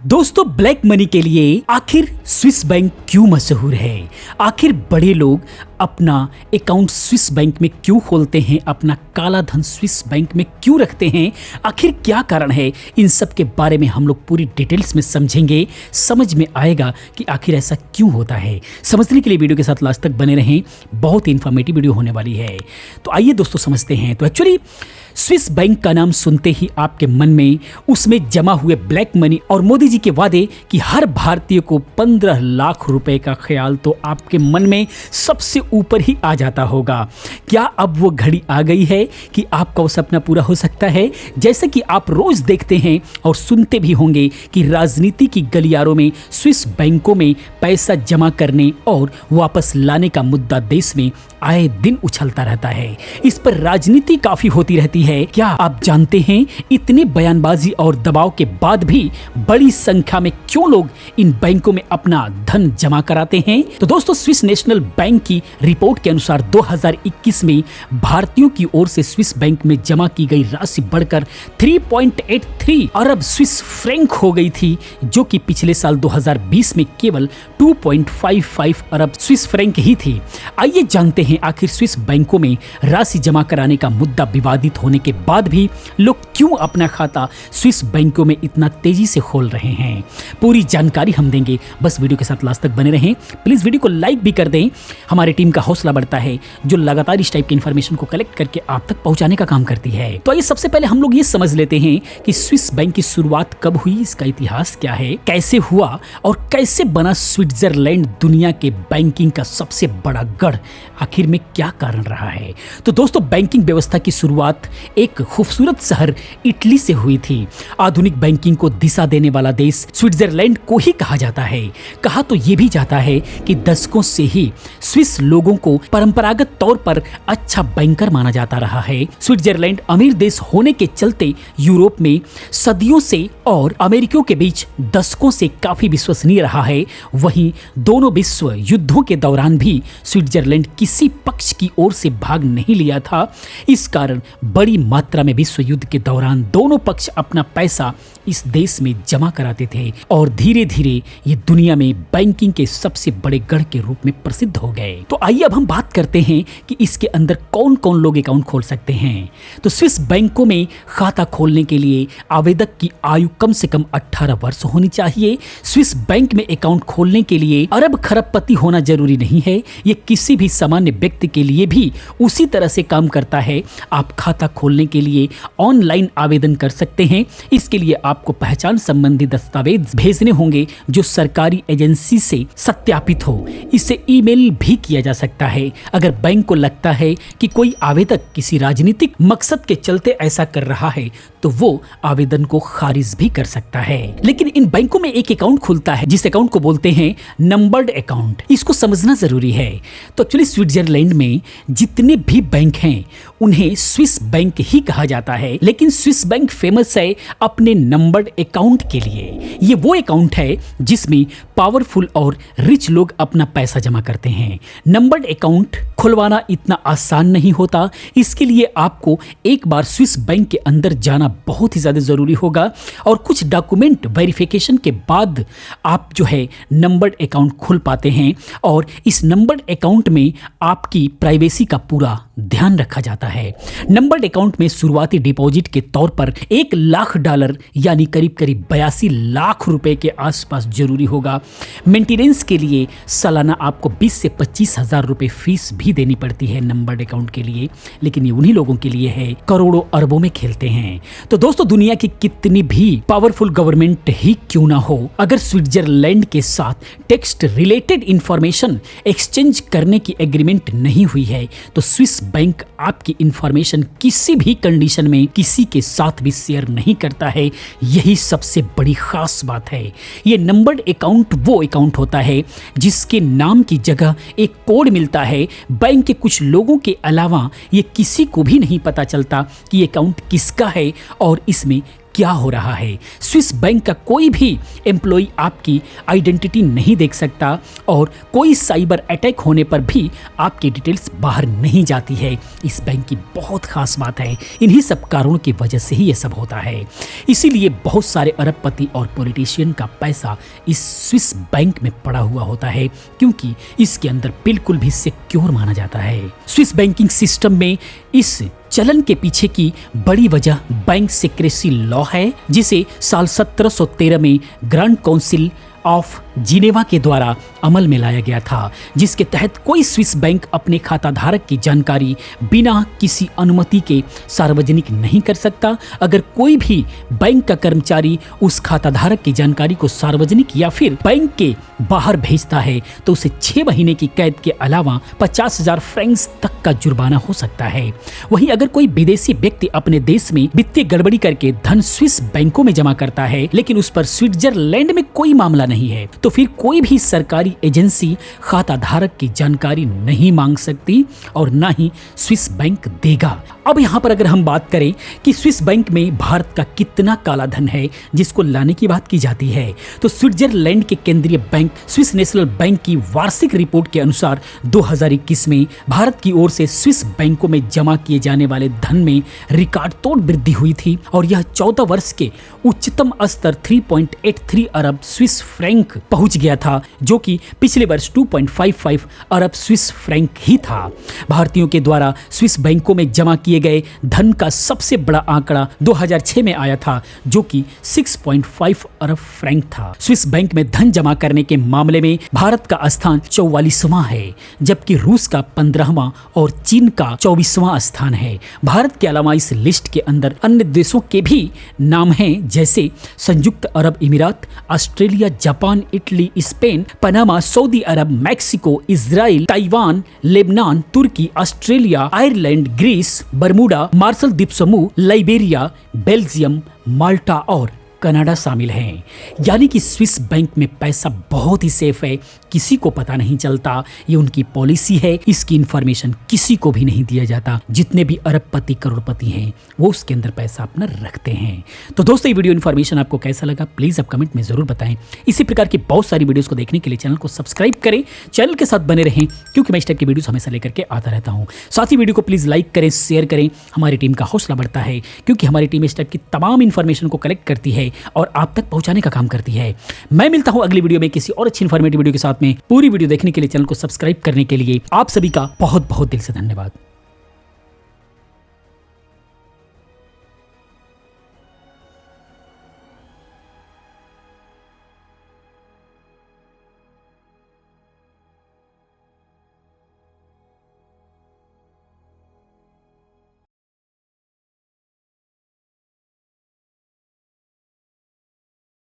दोस्तों, black money के लिए आखिर स्विस बैंक क्यों मशहूर है? आखिर बड़े लोग अपना अकाउंट स्विस बैंक में क्यों खोलते हैं? अपना काला धन स्विस बैंक में क्यों रखते हैं? आखिर क्या कारण है? इन सब के बारे में हम लोग पूरी डिटेल्स में समझेंगे। समझ में आएगा कि आखिर ऐसा क्यों होता है। समझने के लिए वीडियो के साथ लास्ट तक बने रहें, बहुत ही इन्फॉर्मेटिव वीडियो होने वाली है। तो आइए दोस्तों समझते हैं। तो एक्चुअली स्विस बैंक का नाम सुनते ही आपके मन में उसमें जमा हुए ब्लैक मनी और मोदी जी के वादे कि हर भारतीय को 15 लाख रुपए का ख्याल तो आपके मन में सबसे ऊपर ही आ जाता होगा। क्या अब वो घड़ी आ गई है कि आपका वो सपना पूरा हो सकता है? जैसे कि आप रोज देखते हैं और सुनते भी होंगे कि राजनीति की गलियारों में स्विस बैंकों में पैसा जमा करने और वापस लाने का मुद्दा देश में आए दिन उछलता रहता है। इस पर राजनीति काफी होती रहती है। क्या आप जानते हैं इतनी बयानबाजी और दबाव के बाद भी बड़ी संख्या में क्यों लोग इन बैंकों में अपना धन जमा कराते हैं? तो दोस्तों, स्विस नेशनल बैंक की रिपोर्ट के अनुसार 2021 में भारतीयों की ओर से स्विस बैंक में जमा की गई राशि बढ़कर 3.83 अरब स्विस फ्रैंक हो गई थी, जो कि पिछले साल 2020 में केवल 2.55 अरब स्विस फ्रैंक ही थी। आइए जानते हैं आखिर स्विस बैंकों में राशि जमा कराने का मुद्दा विवादित होने के बाद भी लोग क्यों अपना खाता स्विस बैंकों में इतना तेजी से खोल रहे हैं। पूरी जानकारी हम देंगे, बस वीडियो के साथ लास्ट तक बने रहें। प्लीज वीडियो को लाइक भी कर दें, हमारी टीम का हौसला बढ़ता है जो लगातार इस टाइप की इन्फॉर्मेशन को कलेक्ट करके आप तक पहुंचाने का काम करती है। तो आइए सबसे पहले हम लोग ये समझ लेते हैं कि स्विस बैंक की शुरुआत कब हुई, इसका इतिहास क्या है, कैसे हुआ और कैसे बना स्विट्जरलैंड दुनिया के बैंकिंग का सबसे बड़ा गढ़। आखिर में क्या कारण रहा है? तो दोस्तों, बैंकिंग व्यवस्था की शुरुआत एक खूबसूरत शहर इटली से हुई थी। आधुनिक बैंकिंग को दिशा देने वाला देश स्विट्जरलैंड को ही कहा जाता है। कहा तो ये भी जाता है कि दशकों से ही स्विस लोगों को परंपरागत तौर पर अच्छा बैंकर माना जाता रहा है। स्विट्जरलैंड अमीर देश होने के चलते यूरोप में सदियों से और अमेरिकियों के बीच दशकों से काफी विश्वसनीय रहा है। वहीं दोनों विश्व युद्धों के दौरान भी स्विट्जरलैंड किसी पक्ष की ओर से भाग नहीं लिया था। इस कारण बड़ी मात्रा में विश्व युद्ध के दौरान दोनों पक्ष अपना पैसा इस देश में जमा कराते थे और धीरे धीरे ये दुनिया में बैंकिंग के सबसे बड़े गढ़ के रूप में प्रसिद्ध हो गए। तो आइए अब हम बात करते हैं कि इसके अंदर कौन कौन लोग अकाउंट खोल सकते हैं। तो स्विस बैंकों में खाता खोलने के लिए आवेदक की आयु कम से कम 18 वर्ष होनी चाहिए। स्विस बैंक में अकाउंट खोलने के लिए अरब खरबपति होना जरूरी नहीं है। ये किसी भी सामान्य व्यक्ति के लिए भी उसी तरह से काम करता है। आप खाता खोलने के लिए ऑनलाइन आवेदन कर सकते हैं। इसके लिए आपको पहचान संबंधी दस्तावेज भेजने होंगे जो सरकारी एजेंसी से सत्यापित हो। इसे ईमेल भी किया जा सकता है। अगर बैंक को लगता है कि कोई आवेदक किसी राजनीतिक मकसद के चलते ऐसा कर रहा है तो वो आवेदन को खारिज भी कर सकता है। लेकिन इन बैंकों में एक अकाउंट खुलता है जिस अकाउंट को बोलते हैं नंबर्ड अकाउंट। इसको समझना जरूरी है। तो एक्चुअली स्विट्जरलैंड में जितने भी बैंक हैं उन्हें स्विस बैंक ही कहा जाता है, लेकिन स्विस बैंक फेमस है अपने नंबर्ड अकाउंट के लिए। ये वो अकाउंट है जिसमें पावरफुल और रिच लोग अपना पैसा जमा करते हैं। नंबर्ड अकाउंट खुलवाना इतना आसान नहीं होता। इसके लिए आपको एक बार स्विस बैंक के अंदर जाना बहुत ही ज्यादा जरूरी होगा और कुछ डॉक्यूमेंट वेरिफिकेशन के बाद आप जो है नंबर्ड अकाउंट खुल पाते हैं। और इस नंबर्ड अकाउंट में आपकी प्राइवेसी का पूरा ध्यान रखा जाता है। नंबर्ड अकाउंट में शुरुआती डिपॉजिट के तौर पर $1 लाख यानी करीब करीब 82 लाख रुपए के आसपास जरूरी होगा। मेंटेनेंस के लिए सालाना आपको 20 से 25 हजार रुपए फीस भी देनी पड़ती है नंबर्ड अकाउंट के लिए। लेकिन ये उन्हीं लोगों के लिए है करोड़ों अरबों में खेलते हैं। तो दोस्तों, दुनिया की कितनी भी पावरफुल गवर्नमेंट ही क्यों ना हो, अगर स्विट्जरलैंड के साथ टेक्स्ट रिलेटेड इंफॉर्मेशन एक्सचेंज करने की एग्रीमेंट नहीं हुई है तो स्विस बैंक आपकी इंफॉर्मेशन किसी भी कंडीशन में किसी के साथ भी शेयर नहीं करता है। यही सबसे बड़ी खास बात है। ये नंबर्ड अकाउंट वो अकाउंट होता है जिसके नाम की जगह एक कोड मिलता है। बैंक के कुछ लोगों के अलावा ये किसी को भी नहीं पता चलता कि ये अकाउंट किसका है और इसमें क्या हो रहा है। स्विस बैंक का कोई भी एम्प्लॉय आपकी आइडेंटिटी नहीं देख सकता और कोई साइबर अटैक होने पर भी आपकी डिटेल्स बाहर नहीं जाती है। इस बैंक की बहुत खास बात है। इन्हीं सब कारणों की वजह से ही ये सब होता है। इसीलिए बहुत सारे अरबपति और पॉलिटिशियन का पैसा इस स्विस बैंक में पड़ा हुआ होता है, क्योंकि इसके अंदर बिल्कुल भी सिक्योर माना जाता है। स्विस बैंकिंग सिस्टम में इस चलन के पीछे की बड़ी वजह बैंक सीक्रेसी लॉ है, जिसे साल 1713 में ग्रैंड काउंसिल ऑफ जिनेवा के द्वारा अमल में लाया गया था, जिसके तहत कोई स्विस बैंक अपने खाताधारक की जानकारी बिना किसी अनुमति के सार्वजनिक नहीं कर सकता। अगर कोई भी बैंक का कर्मचारी उस खाताधारक की जानकारी को सार्वजनिक या फिर बैंक के बाहर भेजता है तो उसे 6 महीने की कैद के अलावा 50,000 फ्रैंक्स तक का जुर्माना हो सकता है। वहीं अगर कोई विदेशी व्यक्ति अपने देश में वित्तीय गड़बड़ी करके धन स्विस बैंकों में जमा करता है, लेकिन उस पर स्विट्जरलैंड में कोई मामला नहीं है, तो फिर कोई भी सरकारी एजेंसी खाताधारक की जानकारी नहीं मांग सकती और ना ही स्विस बैंक देगा। अब यहाँ पर अगर हम बात करें कि स्विस बैंक में भारत का कितना काला धन है जिसको लाने की बात की जाती है, तो स्विट्जरलैंड के केंद्रीय बैंक स्विस नेशनल बैंक की वार्षिक रिपोर्ट के अनुसार 2021 में भारत की ओर से स्विस बैंकों में जमा किए जाने वाले धन में रिकॉर्ड तोड़ वृद्धि हुई थी और यह 14 वर्ष के उच्चतम स्तर 3.83 अरब स्विस फ्रैंक पहुंच गया था, जो कि पिछले वर्ष 2.55 अरब स्विस फ्रैंक ही था। भारतीयों के द्वारा स्विस बैंकों में जमा किए गए धन का सबसे बड़ा आंकड़ा 2006 में आया था, जो कि 6.5 अरब फ्रैंक था। स्विस बैंक में धन जमा करने के मामले में भारत का स्थान 44वां है, जबकि रूस का 15वां और चीन का 24वां स्थान है। भारत के अलावा इस लिस्ट के अंदर अन्य देशों के भी नाम हैं, जैसे संयुक्त अरब अमीरात, Australia, Japan, Italy, Spain, Panama, सऊदी अरब, मैक्सिको, इजराइल, ताइवान, लेबनान, तुर्की, Australia, Ireland, Greece, Bermuda, Marshall द्वीप समूह, लाइबेरिया, बेल्जियम, माल्टा और कनाडा शामिल हैं। यानी कि स्विस बैंक में पैसा बहुत ही सेफ है, किसी को पता नहीं चलता। ये उनकी पॉलिसी है, इसकी इंफॉर्मेशन किसी को भी नहीं दिया जाता। जितने भी अरबपति करोड़पति हैं वो उसके अंदर पैसा अपना रखते हैं। तो दोस्तों, ये वीडियो इन्फॉर्मेशन आपको कैसा लगा प्लीज आप कमेंट में जरूर बताएं। इसी प्रकार की बहुत सारी वीडियोस को देखने के लिए चैनल को सब्सक्राइब करें, चैनल के साथ बने रहें, क्योंकि मैं इस टाइप की वीडियोस हमेशा लेकर के आता रहता हूँ। साथ ही वीडियो को प्लीज लाइक करें, शेयर करें। हमारी टीम का हौसला बढ़ता है, क्योंकि हमारी टीम इस टाइप की तमाम इन्फॉर्मेशन को कलेक्ट करती है और आप तक पहुंचाने का काम करती है। मैं मिलता हूं अगली वीडियो में किसी और अच्छी इन्फॉर्मेटिव वीडियो के साथ में। पूरी वीडियो देखने के लिए, चैनल को सब्सक्राइब करने के लिए आप सभी का बहुत बहुत दिल से धन्यवाद।